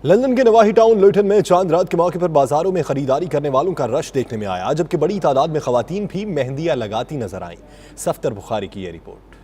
London के नवाही town लुटन में चांद रात के मौके पर बाजारों में खरीदारी करने वालों का रश देखने में आया, जबकि बड़ी तादाद में खवातीन भी मेहंदियां लगाती नजर आईं। सफ्तर बुखारी की यह रिपोर्ट।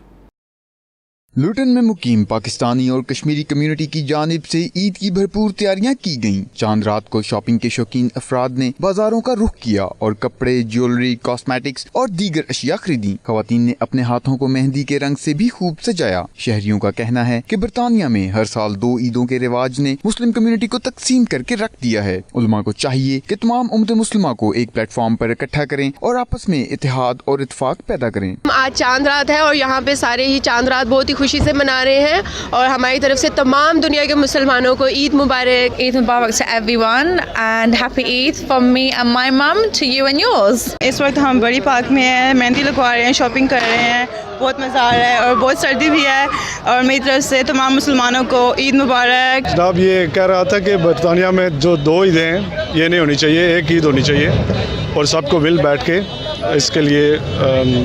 लुटन में मुकीम पाकिस्तानी और कश्मीरी कम्युनिटी की जानिब से ईद की भरपूर तैयारियां की गईं। चांद रात को शॉपिंग के शौकीन अफराद ने बाजारों का रुख किया और कपड़े, ज्वेलरी, कॉस्मेटिक्स और दीगर अशिया खरीदी। खवातीन ने अपने हाथों को मेहंदी के रंग से भी खूब सजाया। शहरियों का कहना है कि बरतानिया में हर साल 2 ईदों के रिवाज ने मुस्लिम कम्युनिटी को तकसीम करके रख दिया है। उलमा को चाहिए कि तमाम उम्मत मुस्लिमा को एक प्लेटफॉर्म पर इकट्ठा करें और आपस में इत्तेहाद और इत्तेफाक पैदा करें। आज चांद रात है और यहाँ पे सारे ही चांद रात बहुत ही खुशी से मना रहे हैं और हमारी तरफ से तमाम दुनिया के मुसलमानों को ईद मुबारक। ईद मुबारक to everyone and happy Eid from me and my mum to you and yours। इस वक्त हम बड़ी पार्क में हैं, मेहंदी लगवा रहे हैं, शॉपिंग कर रहे हैं, बहुत मज़ा आ रहा है और बहुत सर्दी भी है और मेरी तरफ से तमाम मुसलमानों को ईद मुबारक। जनाब ये कह रहा था कि बरतानिया में जो 2 ईदें हैं ये नहीं होनी चाहिए, एक ईद होनी चाहिए और सबको मिल बैठ के इसके लिए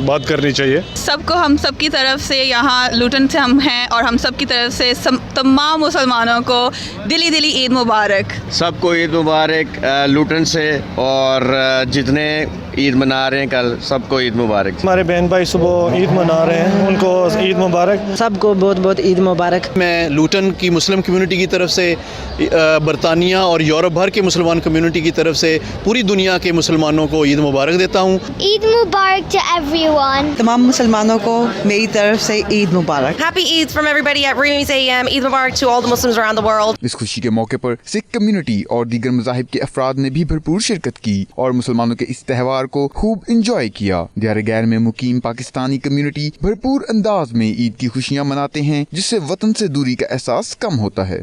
बात करनी चाहिए। सबको हम सब की तरफ से यहाँ लुटन से हम हैं और हम सब की तरफ से तमाम मुसलमानों को दिली ईद मुबारक। सबको ईद मुबारक लुटन से और जितने ईद मना रहे हैं कल सबको ईद मुबारक। हमारे बहन भाई सुबह ईद मना रहे हैं, उनको ईद मुबारक। सबको बहुत बहुत ईद मुबारक। मैं लुटन की मुस्लिम कम्युनिटी की तरफ से, बरतानिया और यूरोप भर के मुसलमान कम्युनिटी की तरफ से पूरी दुनिया के मुसलमानों को ईद मुबारक देता हूँ। ईद मुबारक टू एवरीवन। तमाम मुसलमानों को मेरी तरफ से ईद मुबारक। Happy Eid from everybody at Roomies AM। Eid मुबारक to all the Muslims around the world. इस खुशी के मौके पर सिख कम्युनिटी और दीगर मज़ाहिब के अफराद ने भी भरपूर शिरकत की और मुसलमानों के इस त्यौहार को खूब इंजॉय किया। दियार गैर में मुकीम पाकिस्तानी कम्युनिटी भरपूर अंदाज में ईद की खुशियाँ मनाते हैं, जिससे वतन से दूरी का एहसास कम होता है।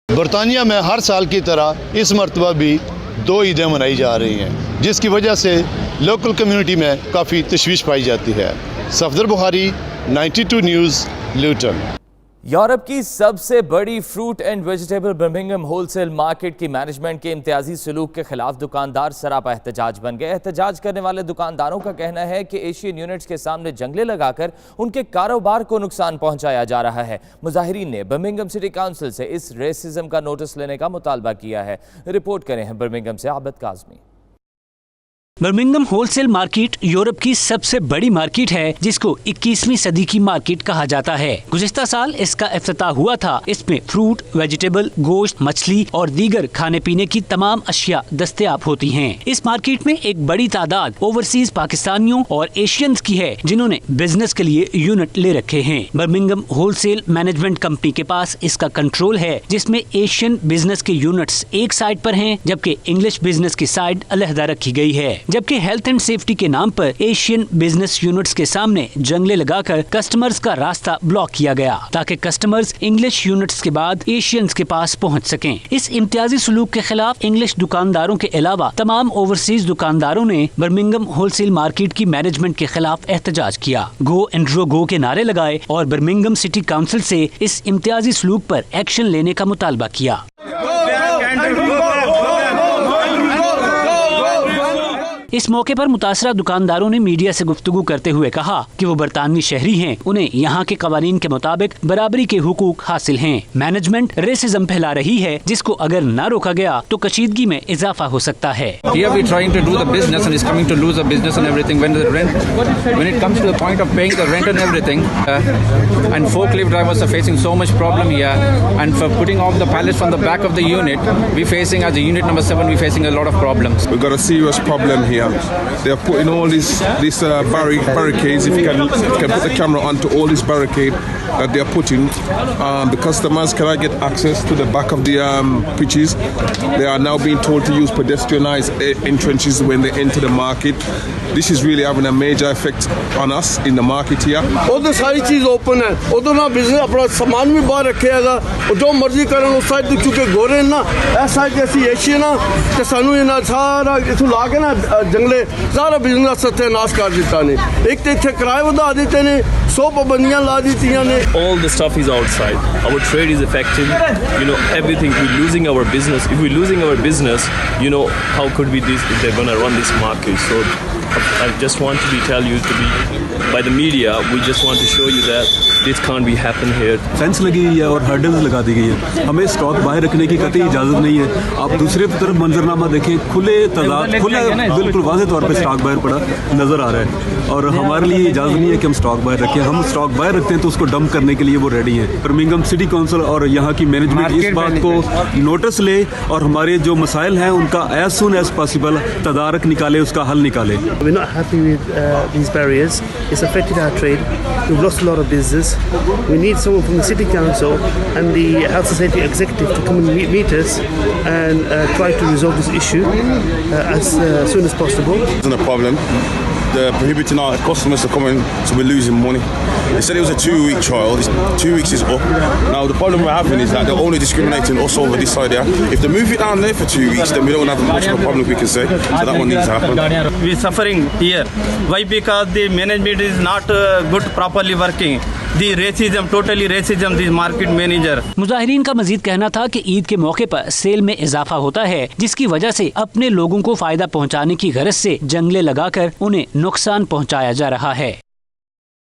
बरतानिया में हर साल की तरह इस मरतबा भी 2 ईदें मनाई जा रही हैं, जिसकी वजह से लोकल कम्युनिटी में काफ़ी तशवीश पाई जाती है। सफदर बुखारी, 92 न्यूज़, लुटन। यूरोप की सबसे बड़ी fruit and vegetable Birmingham wholesale market की मैनेजमेंट के इम्तियाजी सलूक के खिलाफ दुकानदार सरापा एहतजाज बन गए। एहतजाज करने वाले दुकानदारों का कहना है कि एशियन यूनिट्स के सामने जंगले लगाकर उनके कारोबार को नुकसान पहुंचाया जा रहा है। मुजाहिरीन ने बर्मिंघम सिटी काउंसिल से इस रेसिज्म का नोटिस लेने का मुतालबा किया है। रिपोर्ट करें हैं बर्मिंघम से Abid Kazmi. Birmingham wholesale market Europe की सबसे बड़ी मार्केट है, जिसको 21वीं सदी की मार्केट कहा जाता है। गुज़िश्ता साल इसका इफ्तिताह हुआ था। इसमें फ्रूट, वेजिटेबल, गोश्त, मछली और दीगर खाने पीने की तमाम अशिया दस्तयाब होती हैं। इस मार्केट में एक बड़ी तादाद ओवरसीज पाकिस्तानियों और एशियंस की है, जिन्होंने बिजनेस के लिए यूनिट ले रखे हैं। बर्मिंघम होलसेल मैनेजमेंट कंपनी के पास इसका कंट्रोल है, जिसमें एशियन बिजनेस के यूनिट्स एक साइड पर हैं, जबकि इंग्लिश बिजनेस की साइड अलहदा रखी गई है। जबकि हेल्थ एंड सेफ्टी के नाम पर एशियन बिजनेस यूनिट्स के सामने जंगले लगाकर कस्टमर्स का रास्ता ब्लॉक किया गया, ताकि कस्टमर्स इंग्लिश यूनिट्स के बाद एशियंस के पास पहुंच सकें। इस इम्तियाजी सलूक के खिलाफ इंग्लिश दुकानदारों के अलावा तमाम ओवरसीज दुकानदारों ने बर्मिंघम होलसेल मार्केट की मैनेजमेंट के खिलाफ एहतजाज किया, गो एंड्रो गो के नारे लगाए और बर्मिंघम सिटी काउंसिल से इस इम्तियाजी सलूक पर एक्शन लेने का मुतालबा किया। इस मौके पर मुतासरा दुकानदारों ने मीडिया से गुफ्तगू करते हुए कहा कि वो बरतानवी शहरी हैं, उन्हें यहाँ के कवानीन के मुताबिक बराबरी के हुकूक हासिल हैं। मैनेजमेंट रेसिज्म फैला रही है, जिसको अगर न रोका गया तो कशीदगी में इजाफा हो सकता है। They are putting all these barricades. If you can put the camera onto all this barricade that they are putting, the customers cannot get access to the back of the pitches. They are now being told to use pedestrianised entrances when they enter the market. This is really having a major effect on us in the market here. उधर सारी चीज open है, उधर ना business अपना सामान भी बाहर रखेगा और जो मर्जी करें उस साइड तो चुके गोरे ना ऐसा जैसी एशिया ना तो सानू ना सारा इथों ला के ना जंगले सारा बिजनेस सत्यानाश कर दिता ने। एक तो इत्थे किराए वधा दिते ने, 100 पाबंदियां ला दित्तियां ने। All the stuff is outside. Our trade is affected. Everything. We're losing our business. If we're losing our business, how could we they're gonna run this market? So I just want to tell you to be by the media. We just want to show you that this can't be happen here. Fence लगी हुई है और hurdles लगा दी गई है। हमें stock बाहर रखने की कतई इजाज़त नहीं है। आप दूसरी तरफ मंजरनामा देखें, बिल्कुल वाज़ेह तौर पे स्टॉक बाहर पड़ा नज़र आ रहा है और हमारे लिए इजाज़त नहीं है कि हम स्टॉक बाहर रखें। हम स्टॉक बाहर रखते हैं तो उसको डंप करने के लिए वो रेडी हैं। बर्मिंघम सिटी काउंसिल और यहाँ की मैनेजमेंट इस बात को नोटिस ले और हमारे जो मसाइल हैं उनका एज सुन एज पॉसिबल तदारक निकाले, उसका हल निकाले। We're not happy with these barriers. It's affected our trade. We've lost a lot of business. We need someone from the city council and the health and safety executive to come and meet us and try to resolve this issue as soon as possible. Isn't a problem. They're prohibiting our customers to come in, so we're losing money. They said it was a 2-week trial. 2 weeks is up. Now the problem we're having is that they're only discriminating us over this side here. If they move it down there for 2 weeks, then we don't have much of a problem we can say. So that one needs to happen. We're suffering here. Why? Because the management is not good, properly working. The racism, totally racism, this market manager. मुजाहिरीन का मजीद कहना था कि ईद के मौके पर cell में इजाफा होता है, जिसकी वजह से अपने लोगों को फायदा पहुंचाने की गरज से जंगले लगाकर उन्हें नुकसान पहुंचाया जा रहा है।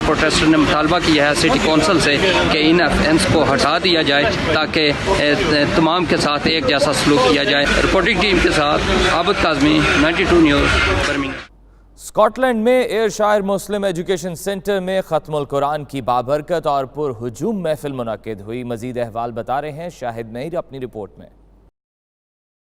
प्रोटेस्टर ने मुतालबा किया है सिटी कौंसिल से कि इन फेंस को हटा दिया जाए ताकि तमाम के साथ एक जैसा सलूक किया जाए। रिपोर्टिंग टीम के साथ Abid Kazmi, 92 news, Birmingham. Scotland में एयरशायर मुस्लिम एजुकेशन सेंटर में खत्मुल कुरान की बाबरकत और पुरहुजूम महफिल मुनक्किद हुई। मजीद अहवाल बता रहे हैं शाहिद नईर अपनी रिपोर्ट में।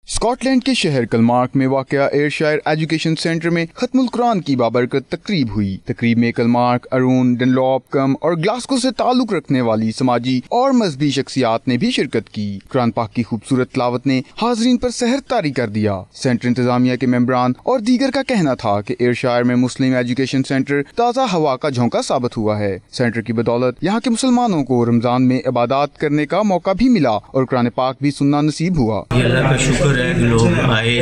स्कॉटलैंड के शहर कलमार्क में वाक़या एयरशायर एजुकेशन सेंटर में खत्मुल कुरान की बाबरकत तकरीब हुई। तकरीब में कलमार्क, अरून, डनलॉप, कम और ग्लासगो से ताल्लुक रखने वाली समाजी और मजहबी शख्सियात ने भी शिरकत की। कुरान पाक की खूबसूरत तिलावत ने हाजरीन पर सहर तारी कर दिया। सेंटर इंतजामिया के मेंबरान और दीगर का कहना था कि एयरशायर में मुस्लिम एजुकेशन सेंटर ताज़ा हवा का झोंका साबित हुआ है। सेंटर की बदौलत यहाँ के मुसलमानों को रमजान में इबादत करने का मौका भी मिला और कुरान पाक भी सुनना नसीब हुआ। है कि लोग आए,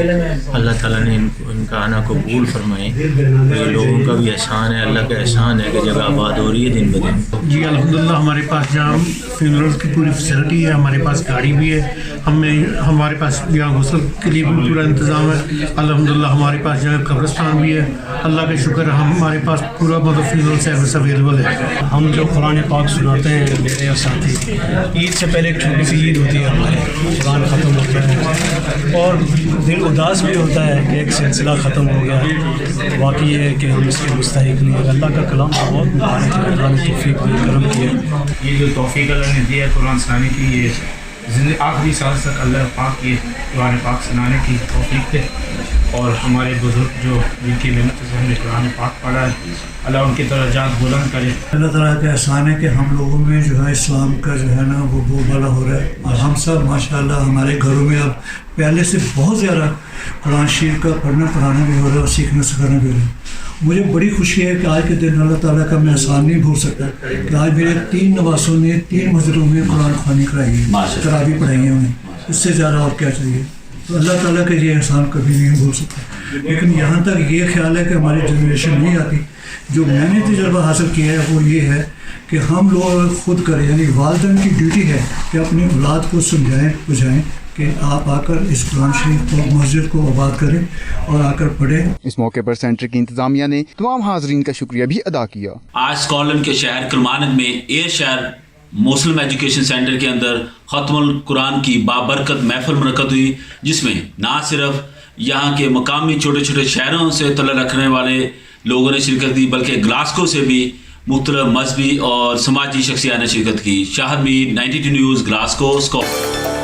अल्लाह ताला ने इनका आना कबूल फरमाए। ये लोगों का भी एहसान है, अल्लाह का एहसान है कि जगह आबाद हो रही है दिन ब दिन। जी अल्हम्दुलिल्लाह हमारे पास जहाँ फ्यूनरल की पूरी फैसिलिटी है, हमारे पास गाड़ी भी है, हमारे पास यहाँ गुस्ल के लिए भी पूरा इंतज़ाम है। अल्हम्दुलिल्लाह हमारे पास जगह कब्रिस्तान भी है, अल्लाह का शुक्र है हमारे पास पूरा मतलब फ्यूनरल सर्विस अवेलेबल है। हम जो कुरान पाक सुनाते हैं मेरे और साथी, ईद से पहले एक छोटी सी ईद होती है हमारे, कुरान ख़त्म होता है और दिल उदास भी होता है कि एक सिलसिला ख़त्म हो गया। वाकई है कि हम इसके मुस्तहिक नहीं है। अल्लाह का कलाम बहुत मुबारक है, अल्लाह ने तौफीक करम किया। ये जो तौफीक अल्लाह ने दिया है कुरान सुनाने की, ये आखिरी साल तक अल्लाह पाक के कुरान पाक सुनाने की तौफीक है और हमारे बुजुर्ग जो जिनकी मेहनत से हमने कुरान पाक पढ़ा है, अल्लाह उनकी दर्जात बुलंद करे। अल्लाह ताला का एहसान है कि हम लोगों में जो है इस्लाम का जो है ना वो बोलबाला हो रहा है और हम सब माशाल्लाह हमारे घरों में अब पहले से बहुत ज़्यादा कुरान शरीफ का पढ़ना पढ़ाना भी हो रहा है और सीखना सिखाना भी हो रहा है। मुझे बड़ी खुशी है कि आज के दिन अल्लाह ताला का मैं एहसान नहीं भूल सकता कि आज मेरे 3 नवासों ने 3 मस्जिदों में कुरान ख़वानी कराई है, तरावी पढ़ाई है उन्हें। इससे ज़्यादा और क्या चाहिए। तो अल्लाह ताला का ये एहसान कभी नहीं भूल सकता। लेकिन यहाँ तक ये ख्याल है कि हमारी जनरेशन नहीं आती। जो मैंने तजर्बा हासिल किया है वो ये है कि हम लोग खुद करें, यानी वालिदैन की ड्यूटी है कि अपनी औलाद को समझाएं बुझाएं कि आप आकर इस कुरान शरीफ को मस्जिद को आबाद करें और आकर पढ़ें। इस मौके पर सेंटर की इंतजामिया ने तमाम हाजरीन का शुक्रिया भी अदा किया। आज स्कॉटलैंड के शहर कलमार्क में एयरशायर मुस्लिम एजुकेशन सेंटर के अंदर खत्मुल कुरान की बाबरकत महफिल मुनक्किद हुई, जिसमें ना सिर्फ यहाँ के मकामी छोटे छोटे शहरों से तल्लुक़ रखने वाले लोगों ने शिरकत की, बल्कि ग्लासगो से भी मुख्तलिफ मजहबी और समाजी शख्सियात ने शिरकत की। Shahid Mir, 92 news, Glasgow, Scotland.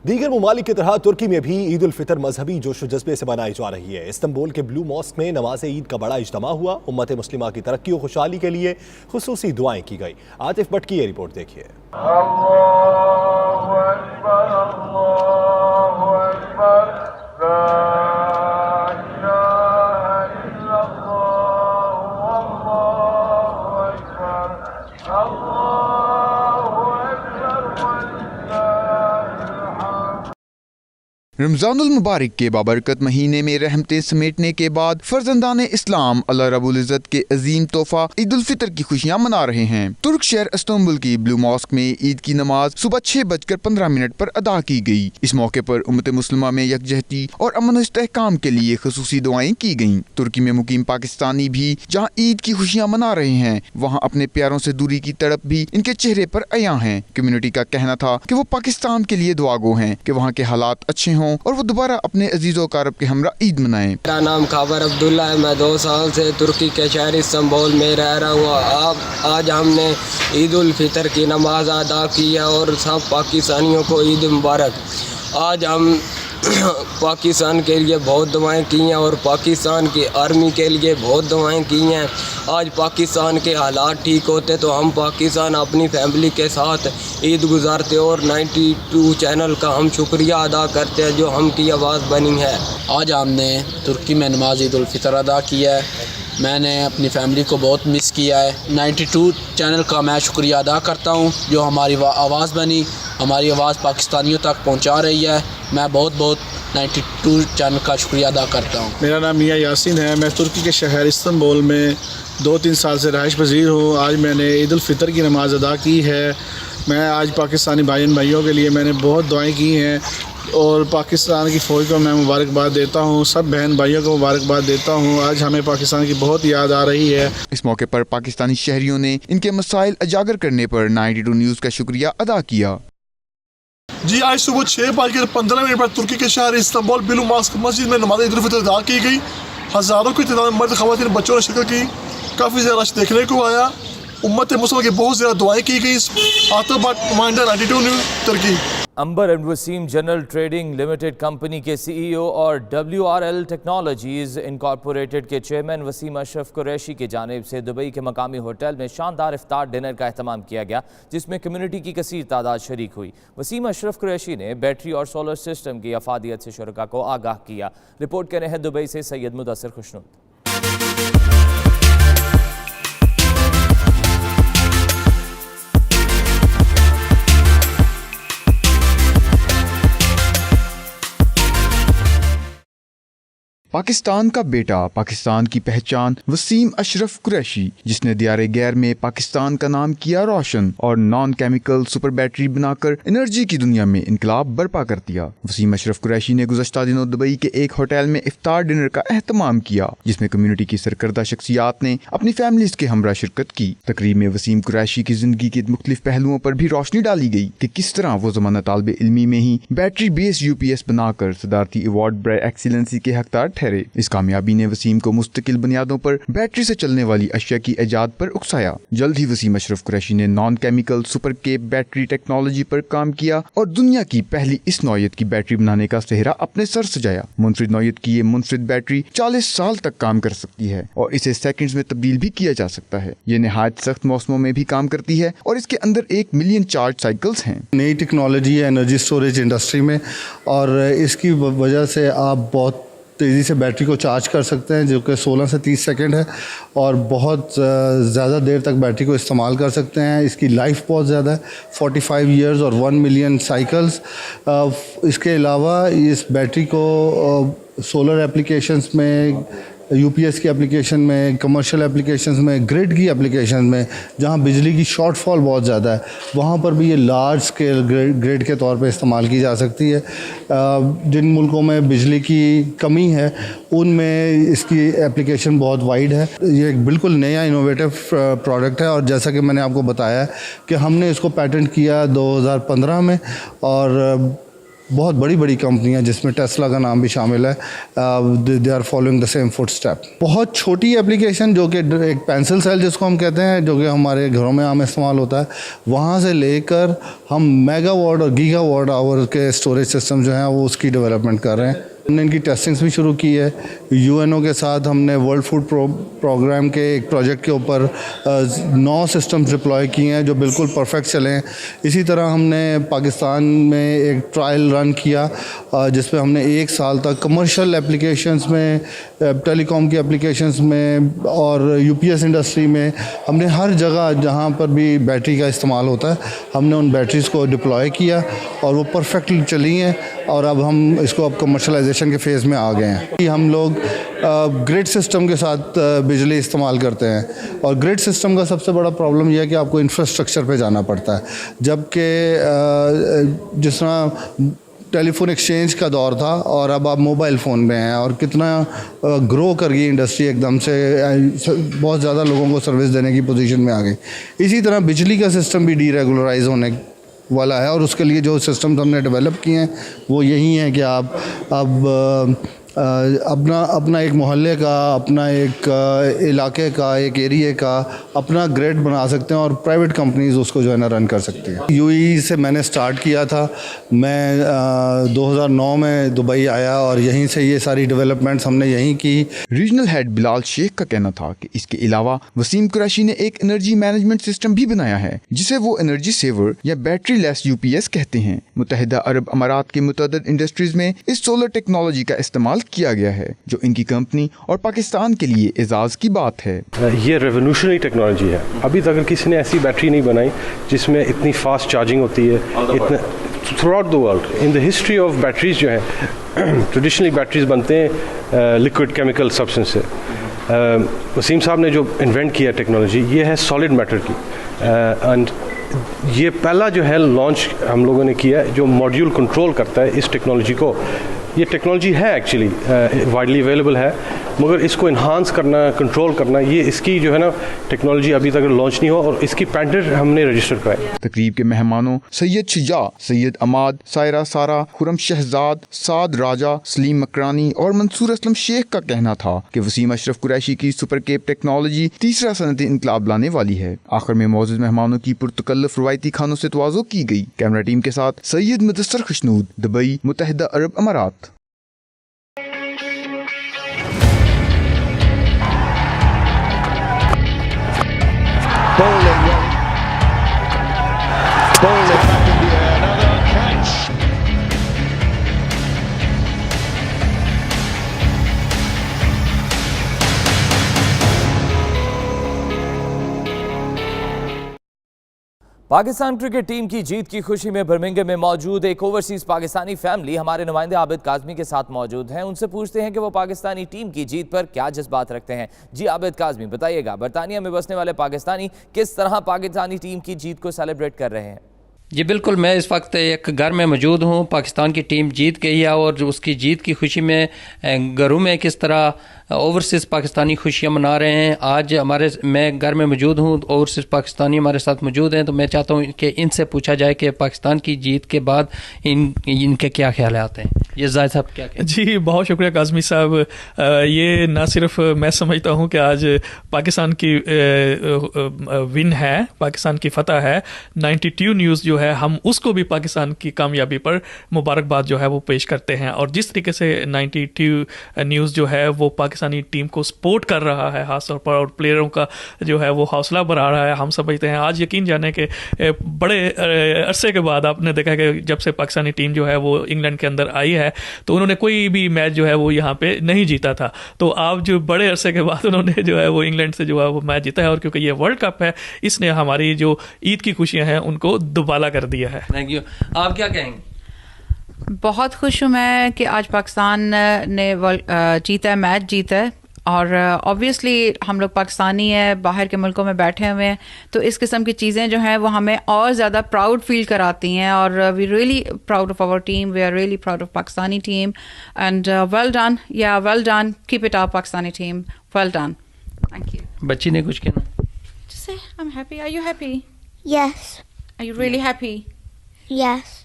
दीगर ममालिक की तरह तुर्की में भी ईद उल फितर मजहबी जोश व जज्बे से मनाई जा रही है। इस्तंबुल के ब्लू मॉस्क में नमाज ईद का बड़ा इज्तिमा हुआ। उम्मत मुस्लिमा की तरक्की और खुशहाली के लिए खुसूसी दुआएं की गई। आतिफ भट्ट की ये रिपोर्ट देखिए। रमजानुल मुबारक के बाबरकत महीने में रहमतें समेटने के बाद फर्जंदान इस्लाम अल्लाह रब्बुल इज़्ज़त के अजीम तोहफा ईद उल फितर की खुशियां मना रहे हैं। तुर्क शहर इस्तांबुल की ब्लू मॉस्क में ईद की नमाज सुबह 6:15 पर अदा की गई। इस मौके पर उम्मत मुस्लिमा में यकजहती और अमन इस्तेहकाम के लिए खुसूसी दुआएं की गयी। तुर्की में मुकीम पाकिस्तानी भी जहाँ ईद की खुशियाँ मना रहे हैं, वहाँ अपने प्यारों से दूरी की तड़प भी इनके चेहरे पर अया है। कम्युनिटी का कहना था कि वो पाकिस्तान के लिए दुआगो हैं कि वहाँ के हालात अच्छे हों और वो दोबारा अपने अजीज़ो कारब के हमरा ईद मनाएं। मेरा नाम खाबर अब्दुल्ला है। मैं 2 साल से तुर्की के शहर इस्तांबुल में रह रहा हूँ। आज हमने ईद उल फितर की नमाज अदा की है और सब पाकिस्तानियों को ईद मुबारक। आज हम पाकिस्तान के लिए बहुत दुआएं की हैं और पाकिस्तान की आर्मी के लिए बहुत दुआएं की हैं। आज पाकिस्तान के हालात ठीक होते तो हम पाकिस्तान अपनी फैमिली के साथ ईद गुजारते और 92 चैनल का हम शुक्रिया अदा करते हैं जो हम की आवाज़ बनी है। आज हमने तुर्की में नमाज ईद उल फितर अदा किया है। मैंने अपनी फैमिली को बहुत मिस किया है। 92 चैनल का मैं शुक्रिया अदा करता हूँ जो हमारी आवाज़ बनी, हमारी आवाज़ पाकिस्तानियों तक पहुँचा रही है। मैं बहुत 92 चैनल का शुक्रिया अदा करता हूँ। मेरा नाम मियाँ यासिन है। मैं तुर्की के शहर इस्तांबुल में 2-3 साल से रहाइश पजीर हूँ। आज मैंने ईद उल फितर की नमाज़ अदा की है। मैं आज पाकिस्तानी भाइयों के लिए मैंने बहुत दुआएं की हैं और पाकिस्तान की फ़ौज को मैं मुबारकबाद देता हूँ। सब बहन भाइयों को मुबारकबाद देता हूँ। आज हमें पाकिस्तान की बहुत याद आ रही है। इस मौके पर पाकिस्तानी शहरियों ने इनके मसाइल उजागर करने पर 92 न्यूज़ का शुक्रिया अदा किया। जी आज सुबह 6:15 पर तुर्की के शहर इस्तांबुल ब्लू मॉस्क मस्जिद में नमाज ईद उल फितर अदा की गई। हज़ारों की तादाद में मर्द ख़वातीन बच्चों ने शिरकत की। काफ़ी ज़्यादा रश देखने को आया। उम्मत मुस्लिम की बहुत ज़्यादा दुआएं की गई। नुमाइंदा 92 न्यूज़ तुर्की। Ambar and Waseem general trading limited company के CEO और WRL टेक्नोलॉजीज़ इनकॉर्पोरेटेड के चेयरमैन वसीम अशरफ कुरैशी की जानिब से दुबई के मकामी होटल में शानदार इफ्तार डिनर का एहतमाम किया गया, जिसमें कम्युनिटी की कसीर तादाद शरीक हुई। वसीम अशरफ कुरैशी ने बैटरी और सोलर सिस्टम की अफादियत से शुरका को आगाह किया। रिपोर्ट कर रहे हैं दुबई से सैयद मुदस्सिर खुशनुद। पाकिस्तान का बेटा, पाकिस्तान की पहचान वसीम अशरफ कुरैशी, जिसने दियारे गैर में पाकिस्तान का नाम किया रोशन और नॉन केमिकल सुपर बैटरी बनाकर एनर्जी की दुनिया में इनकलाब बर्पा कर दिया। वसीम अशरफ कुरैशी ने गुज़श्ता दिनों दुबई के एक होटल में इफ्तार डिनर का एहतमाम किया, जिसमें कम्युनिटी की सरकर्दा शख्सियात ने अपनी फैमिलीज के हमरा शिरकत की। तकरीब में वसीम कुरैशी की जिंदगी के मुख्तलिफ पहलुओं पर भी रोशनी डाली गई कि किस तरह वो ज़माना तालिब इल्मी में ही बैटरी बेस्ड UPS बनाकर सदारती अवार्ड ब्राय एक्सीलेंसी के हकदार ठहरे। इस कामयाबी ने वसीम को मुस्तकिल बुनियादों पर बैटरी से चलने वाली अशिया की इजाद पर उकसाया। जल्द ही वसीम अशरफ कुरैशी ने non chemical super cap battery technology पर काम किया और दुनिया की पहली इस नौयत की बैटरी बनाने का सेहरा अपने सर सजाया। मुनफरिद नौयत की ये मुनफरिद बैटरी 40 साल तक काम कर सकती है और इसे सेकंड्स में तब्दील भी किया जा सकता है। ये नहायत सख्त मौसमों में भी काम करती है और इसके अंदर 1 मिलियन चार्ज साइकिल्स हैं। नई टेक्नोलॉजी है एनर्जी स्टोरेज इंडस्ट्री में और इसकी वजह से आप बहुत तेज़ी से बैटरी को चार्ज कर सकते हैं, जो कि 16 से 30 सेकंड है और बहुत ज़्यादा देर तक बैटरी को इस्तेमाल कर सकते हैं। इसकी लाइफ बहुत ज़्यादा है, 45 ईयर्स और 1 मिलियन साइकिल्स। इसके अलावा इस बैटरी को सोलर एप्लीकेशंस में, UPS की एप्लीकेशन में, कमर्शियल एप्लीकेशंस में, ग्रिड की एप्लीकेशन में, जहां बिजली की शॉर्टफॉल बहुत ज़्यादा है, वहां पर भी ये लार्ज स्केल ग्रिड के तौर पे इस्तेमाल की जा सकती है। जिन मुल्कों में बिजली की कमी है उनमें इसकी एप्लीकेशन बहुत वाइड है। ये एक बिल्कुल नया इनोवेटिव प्रोडक्ट है और जैसा कि मैंने आपको बताया कि हमने इसको पैटेंट किया 2015 में और बहुत बड़ी बड़ी कंपनियां जिसमें टेस्ला का नाम भी शामिल है, they are following the same footstep. बहुत छोटी एप्लीकेशन जो कि एक पेंसिल सेल जिसको हम कहते हैं, जो कि हमारे घरों में आम इस्तेमाल होता है, वहाँ से लेकर हम मेगावाट और गीगावाट आवर के स्टोरेज सिस्टम जो हैं वो उसकी डेवलपमेंट कर रहे हैं। हमने इनकी टेस्टिंग्स भी शुरू की है UNO के साथ हमने वर्ल्ड फूड प्रोग्राम के एक प्रोजेक्ट के ऊपर 9 सिस्टम्स डिप्लॉय किए हैं जो बिल्कुल परफेक्ट चले हैं। इसी तरह हमने पाकिस्तान में एक ट्रायल रन किया जिस पे हमने 1 साल तक कमर्शियल एप्लीकेशंस में, टेलीकॉम की एप्लीकेशंस में और UPS इंडस्ट्री में, हमने हर जगह जहाँ पर भी बैटरी का इस्तेमाल होता है हमने उन बैटरीज़ को डिप्लॉय किया और वो परफेक्टली चली हैं और अब हम इसको अब कमर्शलाइजेशन के फेज़ में आ गए हैं। हम लोग ग्रिड सिस्टम के साथ बिजली इस्तेमाल करते हैं और ग्रिड सिस्टम का सबसे बड़ा प्रॉब्लम यह है कि आपको इंफ्रास्ट्रक्चर पे जाना पड़ता है, जबकि जिस तरह टेलीफोन एक्सचेंज का दौर था और अब आप मोबाइल फ़ोन में हैं और कितना ग्रो कर गई इंडस्ट्री, एकदम से बहुत ज़्यादा लोगों को सर्विस देने की पोजीशन में आ गई। इसी तरह बिजली का सिस्टम भी डीरेगुलराइज होने वाला है और उसके लिए जो सिस्टम्स हमने डेवलप किए हैं वो यही हैं कि आप अब अपना एक मोहल्ले का, अपना एक इलाके का, एक एरिया का अपना ग्रिड बना सकते हैं और प्राइवेट कंपनीज उसको जो है ना रन कर सकती हैं। UAE से मैंने स्टार्ट किया था, मैं 2009 में दुबई आया और यहीं से ये सारी डेवलपमेंट्स हमने यहीं की। रीजनल हेड बिलाल शेख का कहना था कि इसके अलावा वसीम कुरैशी ने एक एनर्जी मैनेजमेंट सिस्टम भी बनाया है जिसे वो एनर्जी सेवर या बैटरी लेस UPS कहते हैं। मुत्तहिदा अरब अमारात की मुतअद्दिद इंडस्ट्रीज में इस सोलर टेक्नोलॉजी का इस्तेमाल किया गया है जो इनकी कंपनी और पाकिस्तान के लिए एजाज की बात है। ये रेवोल्यूशनरी टेक्नोलॉजी है, अभी तक किसी ने ऐसी बैटरी नहीं बनाई जिसमें इतनी फास्ट चार्जिंग होती है। इतने through out the world in the history of batteries जो है ट्रेडिशनली बैटरीज बनते हैं लिक्विड केमिकल सब्सटेंस से। वसीम साहब ने जो इन्वेंट किया टेक्नोलॉजी ये है सॉलिड मैटर की एंड ये पहला जो है लॉन्च हम लोगों ने किया जो मॉड्यूल कंट्रोल करता है इस टेक्नोलॉजी को। ये टेक्नोलॉजी है एक्चुअली वाइडली अवेलेबल है, मगर इसको इन्हांस करना, कंट्रोल करना, ये इसकी जो है ना टेक्नोलॉजी अभी तक लॉन्च नहीं हुआ और इसकी पेटेंट हमने रजिस्टर कराई। तकरीब के मेहमानों सैयद शिजा, सैयद अमाद, सायरा सारा, खुरम शहजाद, साद राजा, सलीम मकरानी और मंसूर असलम शेख का कहना था कि वसीम अशरफ कुरैशी की सुपर केप टेक्नोलॉजी तीसरा सनती इनकलाब लाने वाली है। आखिर में मौजूद मेहमानों की पुरतकल्लुफ रवायती खानों से तवाज़ो की गई। कैमरा टीम के साथ सैयद मुदस्सर खुशनूद, दुबई, मुत्तहिदा अरब अमारात। पाकिस्तान क्रिकेट टीम की जीत की खुशी में बर्मिंघम में मौजूद एक ओवरसीज पाकिस्तानी फैमिली हमारे नुमाइंदे आबिद काज़मी के साथ मौजूद हैं। उनसे पूछते हैं कि वो पाकिस्तानी टीम की जीत पर क्या जज्बात रखते हैं। जी आबिद काज़मी, बताइएगा, बरतानिया में बसने वाले पाकिस्तानी किस तरह पाकिस्तानी टीम की जीत को सेलिब्रेट कर रहे हैं? जी बिल्कुल, मैं इस वक्त एक घर में मौजूद हूँ। पाकिस्तान की टीम जीत गई है और उसकी जीत की खुशी में घरों में किस तरह ओवरसीज़ पाकिस्तानी खुशियाँ मना रहे हैं। आज मैं घर में मौजूद हूँ, ओवरसीज़ पाकिस्तानी हमारे साथ मौजूद हैं, तो मैं चाहता हूँ कि इनसे पूछा जाए कि पाकिस्तान की जीत के बाद इनके क्या ख्याल आते हैं। ये जायद साहब क्या कहते हैं? जी बहुत शुक्रिया काज़मी साहब। ये ना सिर्फ मैं समझता हूँ कि आज पाकिस्तान की विन है, पाकिस्तान की फतह है। 92 न्यूज़ जो है हम उसको भी पाकिस्तान की कामयाबी पर मुबारकबाद जो है वो पेश करते हैं और जिस तरीके से 92 न्यूज़ जो है वो पाकिस्तानी टीम को सपोर्ट कर रहा है खास तौर पर और प्लेयरों का जो है वो हौसला बढ़ा रहा है, हम समझते हैं। आज यकीन जाने के बड़े अरसे के बाद आपने देखा कि जब से पाकिस्तानी टीम जो है वो इंग्लैंड के अंदर आई है तो उन्होंने कोई भी मैच जो है वो यहाँ पे नहीं जीता था, तो आप जो बड़े अरसे के बाद उन्होंने जो है वो इंग्लैंड से जो है वो मैच जीता है और क्योंकि ये वर्ल्ड कप है इसने हमारी जो ईद की खुशियाँ हैं उनको दुबाला कर दिया है। Thank you. आप क्या कहेंगे? बहुत खुश हूँ मैं कि आज पाकिस्तान ने जीता है, मैच जीता है और ऑब्वियसली हम लोग पाकिस्तानी हैं, बाहर के मुल्कों में बैठे हुए हैं, तो इस किस्म की चीज़ें जो हैं वो हमें और ज़्यादा प्राउड फील कराती हैं और we really proud of our team, we are really proud of Pakistani team and well done, या well done, keep it up Pakistani team, well done, thank you. बच्ची ने कुछ कहना? Just say I'm happy. Are you happy? Yes. Are you really happy? Yes.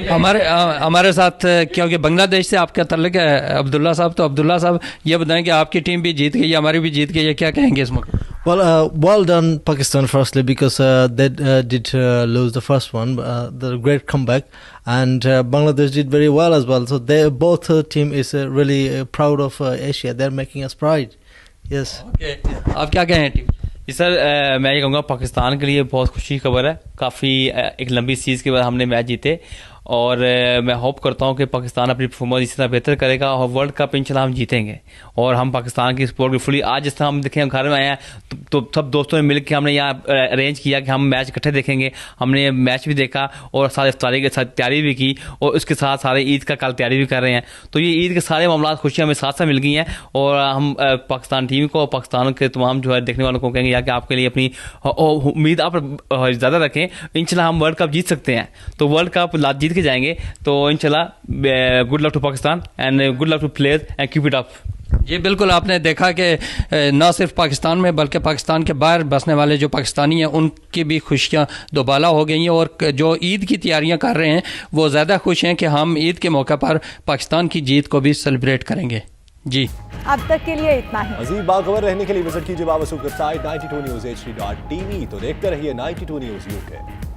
हमारे साथ क्योंकि बांग्लादेश से आपका तल्लुक है अब्दुल्ला साहब, तो अब्दुल्ला साहब ये बताएं कि आपकी टीम भी जीत गई है, हमारी भी जीत गई है, क्या कहेंगे इस मौके? Well, well done, Pakistan, firstly, because they did lose the first one, the great comeback, and Bangladesh did very well as well. So they both team is really proud of Asia. They're making us pride. Yes. Okay. आप क्या कहें team? जी sir, मैं ये कहूँगा पाकिस्तान के लिए बहुत खुशी की खबर है। काफ़ी एक लंबी सीरीज़ के बाद हमने मैच जीते और मैं होप करता हूँ कि पाकिस्तान अपनी परफॉर्मेंस इसी तरह बेहतर करेगा और वर्ल्ड कप इंशाल्लाह हम जीतेंगे और हम पाकिस्तान की स्पोर्ट की फुली आज जिस तरह हम देखें, हम घर में आए हैं तो सब दोस्तों ने मिलकर हमने यहाँ अरेंज किया कि हम मैच इकट्ठे देखेंगे। हमने मैच भी देखा और सारे इफ्तारी के साथ तैयारी भी की और उसके साथ सारे ईद का कल तैयारी भी कर रहे हैं। तो ये ईद के सारे मामला खुशियाँ हमें साथ साथ मिल गई हैं और हम पाकिस्तान टीम को, पाकिस्तान के तमाम जो है देखने वालों को कहेंगे या कि आपके लिए अपनी उम्मीद आप ज़्यादा रखें। इंशाल्लाह हम वर्ल्ड कप जीत सकते हैं, तो वर्ल्ड कप जीत के जाएंगे तो इंशाल्लाह good luck to Pakistan and good luck to players and keep it up. जी बिल्कुल, आपने देखा कि न सिर्फ पाकिस्तान में बल्कि पाकिस्तान के बाहर बसने वाले जो पाकिस्तानी हैं उनकी भी खुशियाँ दोबाला हो गई हैं और जो ईद की तैयारियां कर रहे हैं वो ज़्यादा खुश हैं कि हम ईद के मौके पर पाकिस्तान की जीत को भी सेलिब्रेट करेंगे। जी अब तक के लिए इतना ही। मज़ीद बाखबर रहने के लिए विजिट कीजिए बावसूख वेबसाइट 92newshd.tv। तो देखते रहिए 92 न्यूज़ UK।